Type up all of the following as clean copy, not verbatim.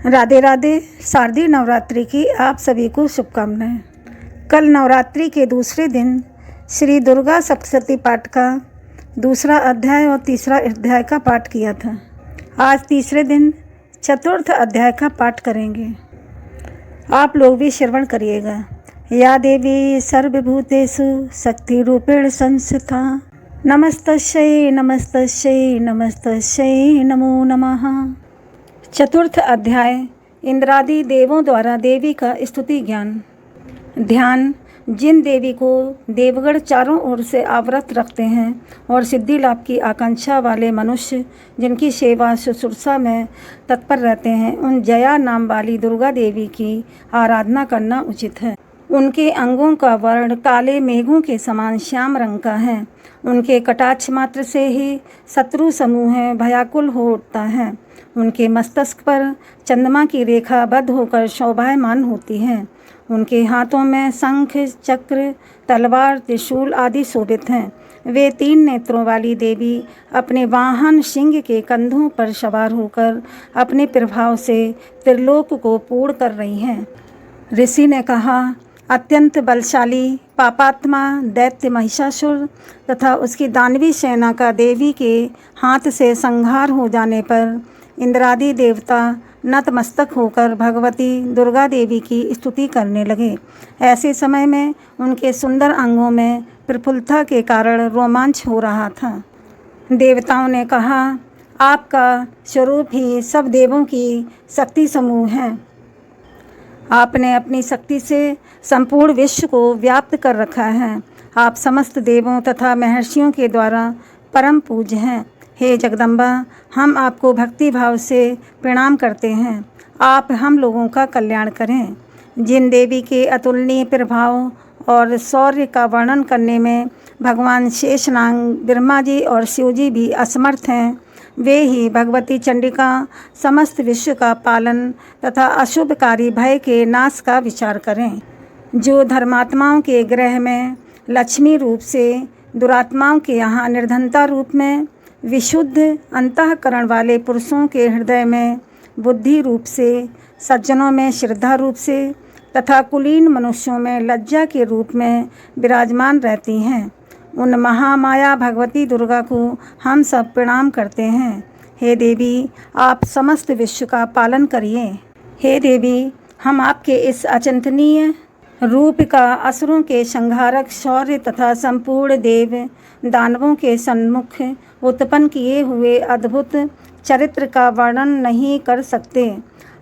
राधे राधे। शारदीय नवरात्रि की आप सभी को शुभकामनाएं। कल नवरात्रि के दूसरे दिन श्री दुर्गा सप्तशती पाठ का दूसरा अध्याय और तीसरा अध्याय का पाठ किया था। आज तीसरे दिन चतुर्थ अध्याय का पाठ करेंगे। आप लोग भी श्रवण करिएगा। या देवी सर्वभूतेषु शक्ति रूपेण संस्थिता नमस्तस्यै नमस्तस्यै नमस्तस्यै नमो नमः। चतुर्थ अध्याय इंद्रादि देवों द्वारा देवी का स्तुति ज्ञान। ध्यान। जिन देवी को देवगण चारों ओर से आवृत रखते हैं और सिद्धि लाभ की आकांक्षा वाले मनुष्य जिनकी सेवा शुश्रूषा में तत्पर रहते हैं, उन जया नाम वाली दुर्गा देवी की आराधना करना उचित है। उनके अंगों का वर्ण काले मेघों के समान श्याम रंग का है। उनके कटाक्ष मात्र से ही शत्रु समूह भयाकुल हो उठता है। उनके मस्तक पर चंद्रमा की रेखा बद्ध होकर शोभायमान होती है। उनके हाथों में शंख, चक्र, तलवार, त्रिशूल आदि शोभित हैं। वे 3 नेत्रों वाली देवी अपने वाहन सिंह के कंधों पर सवार होकर अपने प्रभाव से त्रिलोक को पूर्ण कर रही हैं। ऋषि ने कहा, अत्यंत बलशाली पापात्मा दैत्य महिषासुर तथा उसकी दानवी सेना का देवी के हाथ से संहार हो जाने पर इंद्रादि देवता नतमस्तक होकर भगवती दुर्गा देवी की स्तुति करने लगे। ऐसे समय में उनके सुंदर अंगों में प्रफुल्लता के कारण रोमांच हो रहा था। देवताओं ने कहा, आपका स्वरूप ही सब देवों की शक्ति समूह है। आपने अपनी शक्ति से संपूर्ण विश्व को व्याप्त कर रखा है। आप समस्त देवों तथा महर्षियों के द्वारा परम पूज्य हैं। हे जगदम्बा, हम आपको भक्ति भाव से प्रणाम करते हैं। आप हम लोगों का कल्याण करें। जिन देवी के अतुलनीय प्रभाव और शौर्य का वर्णन करने में भगवान शेषनाग, ब्रह्मा जी और शिव जी भी असमर्थ हैं, वे ही भगवती चंडिका समस्त विश्व का पालन तथा अशुभकारी भय के नाश का विचार करें। जो धर्मात्माओं के ग्रह में लक्ष्मी रूप से, दुरात्माओं के यहाँ निर्धनता रूप में, विशुद्ध अंतःकरण वाले पुरुषों के हृदय में बुद्धि रूप से, सज्जनों में श्रद्धा रूप से तथा कुलीन मनुष्यों में लज्जा के रूप में विराजमान रहती हैं, उन महामाया भगवती दुर्गा को हम सब प्रणाम करते हैं। हे देवी, आप समस्त विश्व का पालन करिए। हे देवी, हम आपके इस अचिंतनीय रूप का असुरों के संहारक शौर्य तथा संपूर्ण देव दानवों के सम्मुख उत्पन्न किए हुए अद्भुत चरित्र का वर्णन नहीं कर सकते।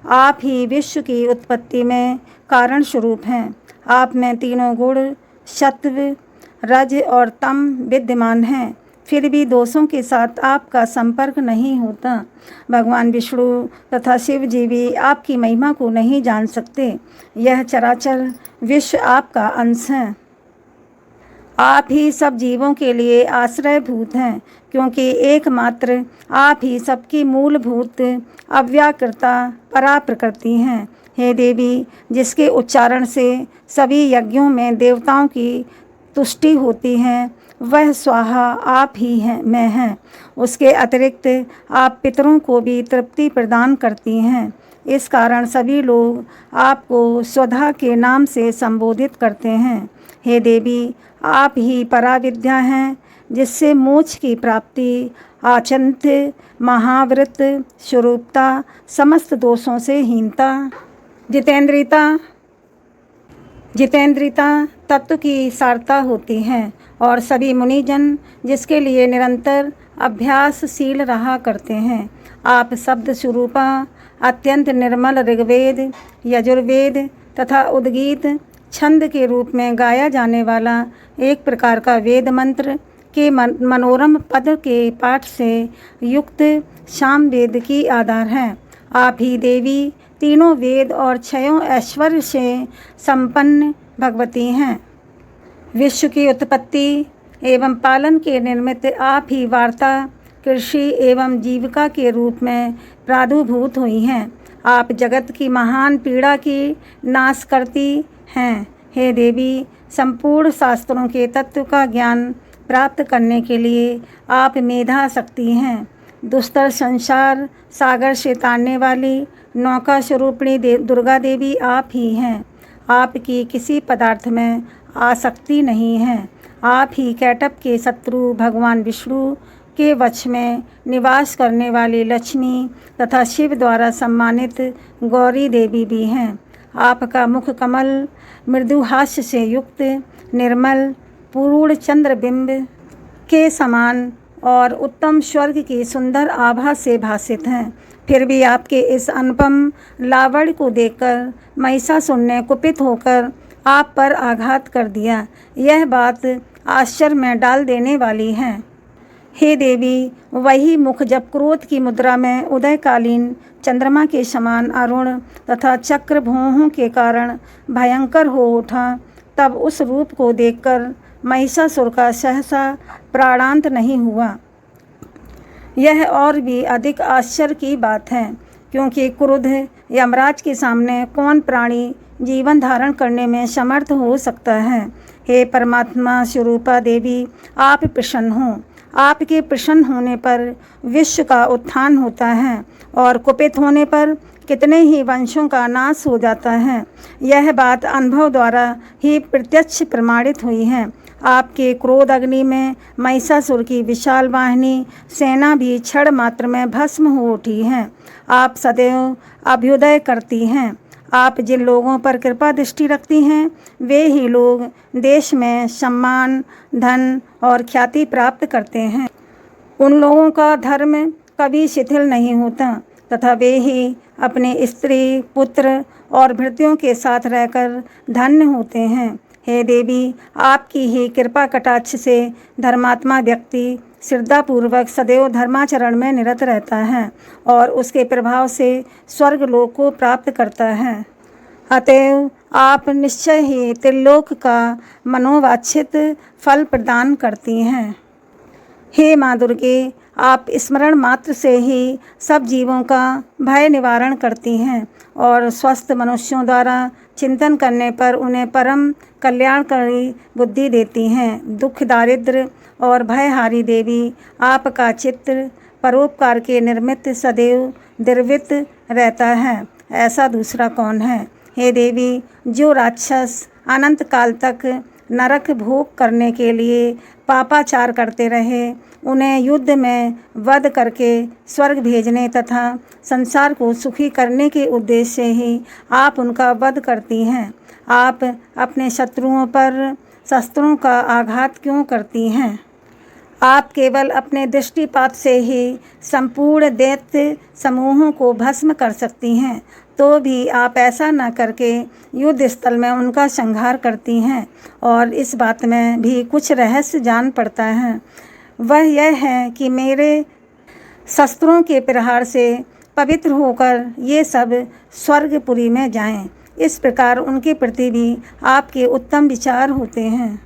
आप ही विश्व की उत्पत्ति में कारण स्वरूप हैं। आप में तीनों गुण सत्व, रज और तम विद्यमान हैं, फिर भी दोषों के साथ आपका संपर्क नहीं होता। भगवान विष्णु तथा शिव जी भी आपकी महिमा को नहीं जान सकते। यह चराचर विश्व आपका अंश है। आप ही सब जीवों के लिए आश्रयभूत हैं, क्योंकि एकमात्र आप ही सबकी मूलभूत अव्याकृता परा प्रकृति हैं। हे देवी, जिसके उच्चारण से सभी यज्ञों में देवताओं की तुष्टि होती है, वह स्वाहा आप ही में है। उसके अतिरिक्त आप पितरों को भी तृप्ति प्रदान करती हैं। इस कारण सभी लोग आपको स्वधा के नाम से संबोधित करते हैं। हे देवी, आप ही पराविद्या हैं, जिससे मोक्ष की प्राप्ति, आचंत्य, महाव्रत, स्वरूपता, समस्त दोषों से हीनता, जितेंद्रियता तत्व की सारता होती है और सभी मुनिजन जिसके लिए निरंतर अभ्यासशील रहा करते हैं। आप शब्द स्वरूपा अत्यंत निर्मल ऋग्वेद, यजुर्वेद तथा उद्गीत छंद के रूप में गाया जाने वाला एक प्रकार का वेद मंत्र के मनोरम पद के पाठ से युक्त साम वेद की आधार हैं। आप ही देवी तीनों वेद और 6 ऐश्वर्य से संपन्न भगवती हैं। विश्व की उत्पत्ति एवं पालन के निमित्त आप ही वार्ता, कृषि एवं जीविका के रूप में प्रादुर्भूत हुई हैं। आप जगत की महान पीड़ा की नाश करती हैं। हे देवी, संपूर्ण शास्त्रों के तत्व का ज्ञान प्राप्त करने के लिए आप मेधा शक्ति हैं। दुस्तर संसार सागर से तारने वाली नौका स्वरूपिणी दुर्गा देवी आप ही हैं। आपकी किसी पदार्थ में आसक्ति नहीं है। आप ही कैटभ के शत्रु भगवान विष्णु के वश में निवास करने वाली लक्ष्मी तथा शिव द्वारा सम्मानित गौरी देवी भी हैं। आपका मुख कमल मृदुहास्य से युक्त निर्मल पूर्ण चंद्रबिंब के समान और उत्तम स्वर्ग की सुंदर आभा से भासित हैं। फिर भी आपके इस अनुपम लावण्य को देखकर महिषासुर ने कुपित होकर आप पर आघात कर दिया। यह बात आश्चर्य में डाल देने वाली है। हे देवी, वही मुख जब क्रोध की मुद्रा में उदयकालीन चंद्रमा के समान अरुण तथा चक्र भौहों के कारण भयंकर हो उठा, तब उस रूप को देखकर महिषासुर का सहसा प्राणांत नहीं हुआ। यह और भी अधिक आश्चर्य की बात है, क्योंकि क्रुद्ध यमराज के सामने कौन प्राणी जीवन धारण करने में समर्थ हो सकता है। हे परमात्मा स्वरूपा देवी, आप प्रसन्न हो। आपके प्रसन्न होने पर विश्व का उत्थान होता है और कुपित होने पर कितने ही वंशों का नाश हो जाता है। यह बात अनुभव द्वारा ही प्रत्यक्ष प्रमाणित हुई है। आपके क्रोध अग्नि में महिषासुर की विशाल वाहिनी सेना भी क्षण मात्र में भस्म हो उठी है। आप सदैव अभ्युदय करती हैं। आप जिन लोगों पर कृपा दृष्टि रखती हैं, वे ही लोग देश में सम्मान, धन और ख्याति प्राप्त करते हैं। उन लोगों का धर्म कभी शिथिल नहीं होता तथा वे ही अपने स्त्री, पुत्र और भृत्यों के साथ रहकर धन्य होते हैं। हे देवी, आपकी ही कृपा कटाक्ष से धर्मात्मा व्यक्ति श्रद्धापूर्वक सदैव धर्माचरण में निरत रहता है और उसके प्रभाव से स्वर्गलोक को प्राप्त करता है। अतएव आप निश्चय ही त्रिलोक का मनोवांछित फल प्रदान करती हैं। हे माँ दुर्गे, आप स्मरण मात्र से ही सब जीवों का भय निवारण करती हैं और स्वस्थ मनुष्यों द्वारा चिंतन करने पर उन्हें परम कल्याणकारी बुद्धि देती हैं। दुख, दारिद्र्य और भयहारी देवी, आपका चित्र परोपकार के निर्मित सदैव द्रवित रहता है। ऐसा दूसरा कौन है? हे देवी, जो राक्षस अनंत काल तक नरक भोग करने के लिए पापाचार करते रहे, उन्हें युद्ध में वध करके स्वर्ग भेजने तथा संसार को सुखी करने के उद्देश्य से ही आप उनका वध करती हैं। आप अपने शत्रुओं पर शस्त्रों का आघात क्यों करती हैं? आप केवल अपने दृष्टिपात से ही संपूर्ण दैत्य समूहों को भस्म कर सकती हैं, तो भी आप ऐसा न करके युद्ध स्थल में उनका संहार करती हैं। और इस बात में भी कुछ रहस्य जान पड़ता है। वह यह है कि मेरे शस्त्रों के प्रहार से पवित्र होकर ये सब स्वर्गपुरी में जाएं। इस प्रकार उनके प्रति भी आपके उत्तम विचार होते हैं।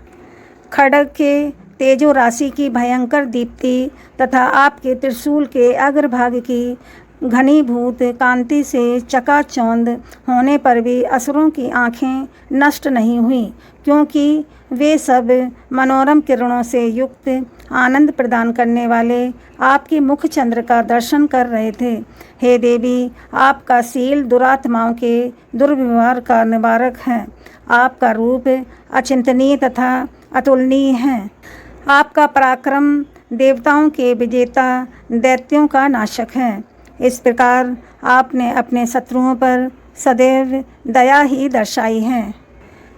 खड्ग के तेजो राशि की भयंकर दीप्ति तथा आपके त्रिशूल के अग्रभाग की घनीभूत कांति से चकाचौंध होने पर भी असुरों की आँखें नष्ट नहीं हुई, क्योंकि वे सब मनोरम किरणों से युक्त आनंद प्रदान करने वाले आपके मुख चंद्र का दर्शन कर रहे थे। हे देवी, आपका शील दुरात्माओं के दुर्व्यवहार का निवारक है। आपका रूप अचिंतनीय तथा अतुलनीय है। आपका पराक्रम देवताओं के विजेता, दैत्यों का नाशक है। इस प्रकार आपने अपने शत्रुओं पर सदैव दया ही दर्शाई है।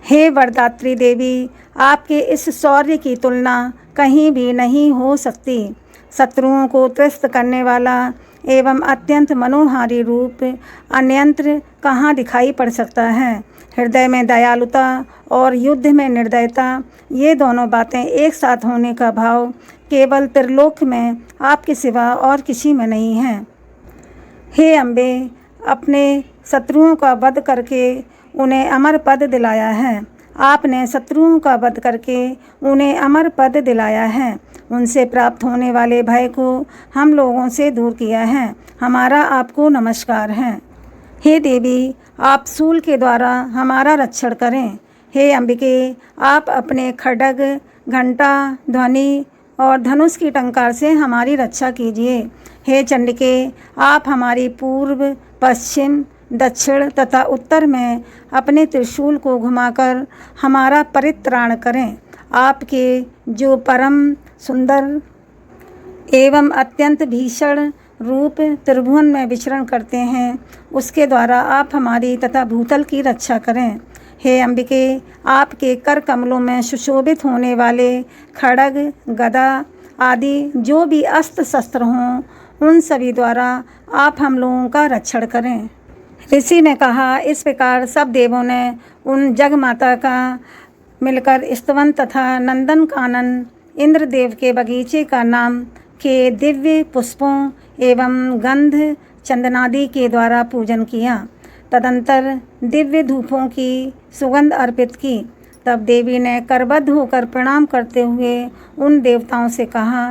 हे वरदात्री देवी, आपके इस शौर्य की तुलना कहीं भी नहीं हो सकती। शत्रुओं को त्रस्त करने वाला एवं अत्यंत मनोहारी रूप अन्यंत्र कहाँ दिखाई पड़ सकता है। हृदय में दयालुता और युद्ध में निर्दयता, ये दोनों बातें एक साथ होने का भाव केवल त्रिलोक में आपके सिवा और किसी में नहीं है। हे अम्बे, अपने शत्रुओं का वध करके उन्हें अमर पद दिलाया है। आपने शत्रुओं का वध करके उन्हें अमर पद दिलाया है। उनसे प्राप्त होने वाले भय को हम लोगों से दूर किया है। हमारा आपको नमस्कार है। हे देवी, आप शूल के द्वारा हमारा रक्षण करें। हे अंबिके, आप अपने खड्ग, घंटा, ध्वनि और धनुष की टंकार से हमारी रक्षा कीजिए। हे चंडिके, आप हमारी पूर्व, पश्चिम, दक्षिण तथा उत्तर में अपने त्रिशूल को घुमाकर हमारा परित्राण करें। आपके जो परम सुंदर एवं अत्यंत भीषण रूप त्रिभुवन में विचरण करते हैं, उसके द्वारा आप हमारी तथा भूतल की रक्षा करें। हे अंबिके, आपके कर कमलों में सुशोभित होने वाले खड्ग, गदा आदि जो भी अस्त्र शस्त्र हों, उन सभी द्वारा आप हम लोगों का रक्षण करें। ऋषि ने कहा, इस प्रकार सब देवों ने उन जगमाता का मिलकर स्तवन तथा नंदन कानन इंद्रदेव के बगीचे का नाम के दिव्य पुष्पों एवं गंध चंदनादि के द्वारा पूजन किया। तदंतर दिव्य धूपों की सुगंध अर्पित की। तब देवी ने करबद्ध होकर प्रणाम करते हुए उन देवताओं से कहा।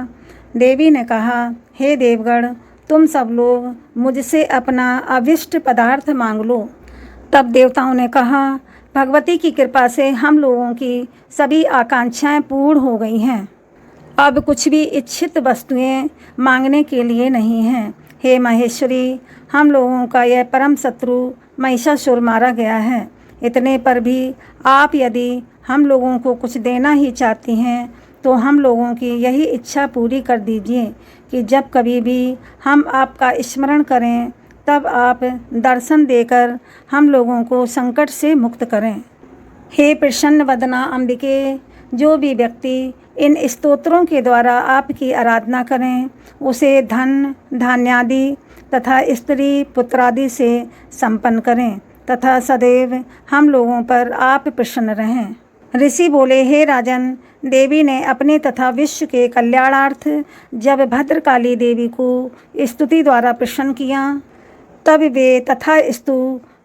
देवी ने कहा, हे देवगण, तुम सब लोग मुझसे अपना अभिष्ट पदार्थ मांग लो। तब देवताओं ने कहा, भगवती की कृपा से हम लोगों की सभी आकांक्षाएं पूर्ण हो गई हैं। अब कुछ भी इच्छित वस्तुएं मांगने के लिए नहीं हैं। हे महेश्वरी, हम लोगों का यह परम शत्रु महिषासुर मारा गया है। इतने पर भी आप यदि हम लोगों को कुछ देना ही चाहती हैं तो हम लोगों की यही इच्छा पूरी कर दीजिए कि जब कभी भी हम आपका स्मरण करें तब आप दर्शन देकर हम लोगों को संकट से मुक्त करें। हे प्रसन्न वदना अंबिके, जो भी व्यक्ति इन स्तोत्रों के द्वारा आपकी आराधना करें उसे धन धान्यादि तथा स्त्री पुत्रादि से संपन्न करें तथा सदैव हम लोगों पर आप प्रसन्न रहें। ऋषि बोले, हे राजन, देवी ने अपने तथा विश्व के कल्याणार्थ जब भद्रकाली देवी को स्तुति द्वारा प्रसन्न किया तब वे तथास्तु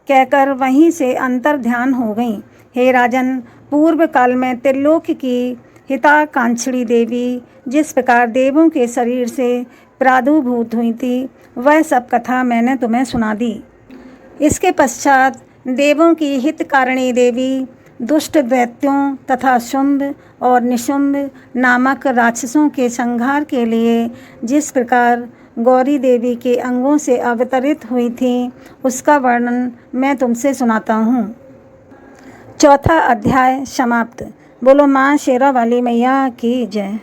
कहकर वहीं से अंतर ध्यान हो गईं। हे राजन, पूर्व काल में त्रिलोक की हिताकांक्षी देवी जिस प्रकार देवों के शरीर से प्रादुर्भूत हुई थी, वह सब कथा मैंने तुम्हें सुना दी। इसके पश्चात देवों की हितकारिणी देवी दुष्ट दैत्यों तथा शुंभ और निशुंभ नामक राक्षसों के संहार के लिए जिस प्रकार गौरी देवी के अंगों से अवतरित हुई थी, उसका वर्णन मैं तुमसे सुनाता हूँ। चौथा अध्याय समाप्त। बोलो माँ शेरा वाली मैया की जय।